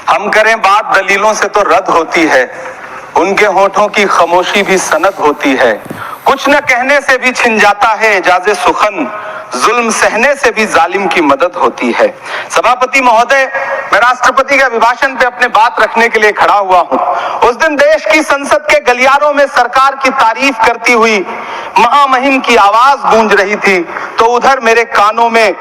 हम करें बात दलीलों से तो रद्द होती है, उनके होठों की खामोशी भी सनद होती है। कुछ न कहने से भी छिन जाता है एजाज़े सुखन, जुल्म सहने से भी जालिम की मदद होती है। सभापति महोदय, मैं राष्ट्रपति के अभिभाषण पे अपने बात रखने के लिए खड़ा हुआ हूं। उस दिन देश की संसद के गलियारों में सरकार की तारीफ करती हुई महामहिम की आवाज गूंज रही थी, तो उधर मेरे कानों में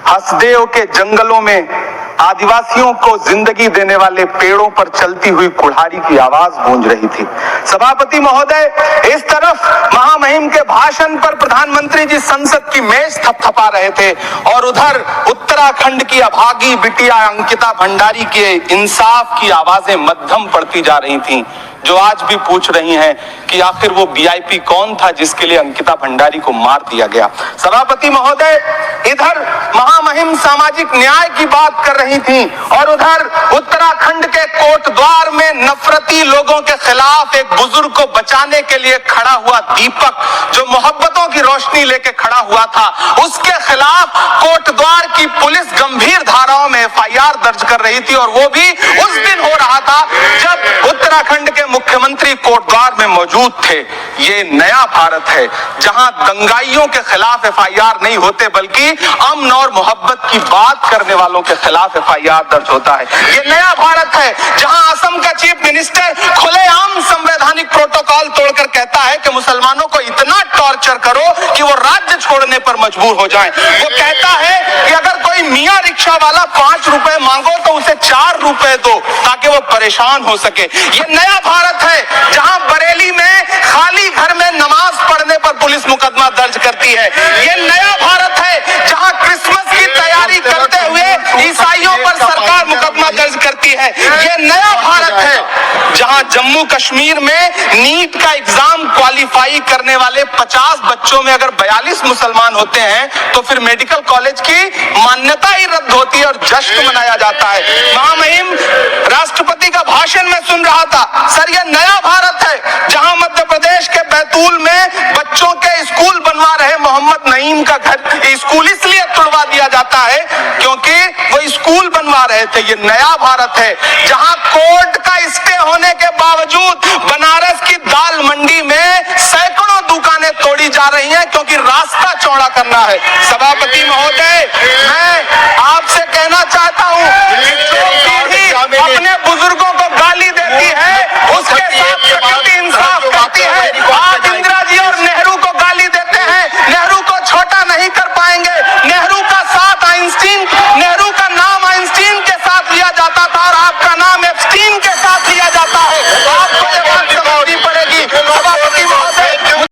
हसदेव के जंगलों में आदिवासियों को जिंदगी देने वाले पेड़ों पर चलती हुई कुल्हाड़ी की आवाज गूंज रही थी। सभापति महोदय, इस तरफ महामहिम के भाषण पर प्रधानमंत्री जी संसद की मेज थपथपा रहे थे और उधर उत्तराखंड की अभागी बिटिया अंकिता भंडारी के इंसाफ की आवाजें मध्यम पड़ती जा रही थीं, जो आज भी पूछ रही हैं कि आखिर वो वीआईपी कौन था जिसके लिए अंकिता भंडारी को मार दिया गया। सभापति महोदय, इधर महामहिम सामाजिक न्याय की बात कर रही थी और उधर उत्तराखंड के कोटद्वार में नफरती लोगों के खिलाफ एक बुजुर्ग को बचाने के लिए खड़ा हुआ दीपक, जो मोहब्बतों की रोशनी लेके खड़ा हुआ था, उसके खिलाफ कोटद्वार की पुलिस गंभीर धाराओं में एफआईआर दर्ज कर रही थी और वो भी उस दिन हो रहा था जब उत्तराखंड के मुख्यमंत्री कोटद्वार में मौजूद थे। ये नया भारत है जहां दंगाइयों के खिलाफ एफआईआर नहीं होते बल्कि अमन और मोहब्बत की बात करने वालों के खिलाफ एफआईआर दर्ज होता है। ये नया भारत है जहां असम का चीफ मिनिस्टर खुलेआम संवैधानिक प्रोटोकॉल तोड़कर कहता है कि मुसलमानों को इतना टॉर्चर करो कि वो राज्य छोड़ने पर मजबूर हो जाएं। वो कहता है कि अगर कोई मियां रिक्शा वाला 5 रुपए मांगो तो उसे 4 रुपए दो ताकि वो परेशान हो सके। ये नया भारत है जहां बरेली में खाली घर में नमाज पढ़ने पर पुलिस मुकदमा दर्ज करती है। ये नया भारत है जहां क्रिसमस की तैयारी करते हुए ईसाइयों पर सरकार मुकदमा दर्ज करती है। ये नया भारत है जहां जम्मू कश्मीर में नीट का एग्जाम क्वालिफाई करने वाले 50 बच्चों में अगर 42 मुसलमान होते हैं तो फिर मेडिकल कॉलेज की मान्यता ही रद्द होती है और जश्न मनाया जाता है। महामहिम, राष्ट्रपति का भाषण में सुन रहा था। सर, यह नया भारत है जहां मध्य प्रदेश के बैतूल में बच्चों के स्कूल बनवा रहे मोहम्मद नईम का घर स्कूल इसलिए तुड़वा दिया जाता है क्योंकि वो स्कूल बनवा रहे थे। ये नया भारत है जहां कोर्ट का स्टे होने के बावजूद बनारस की दाल मंडी में सैकड़ों दुकानें तोड़ी जा रही हैं क्योंकि रास्ता चौड़ा करना है। सभापति महोदय, मैं आपसे कहना चाहता हूं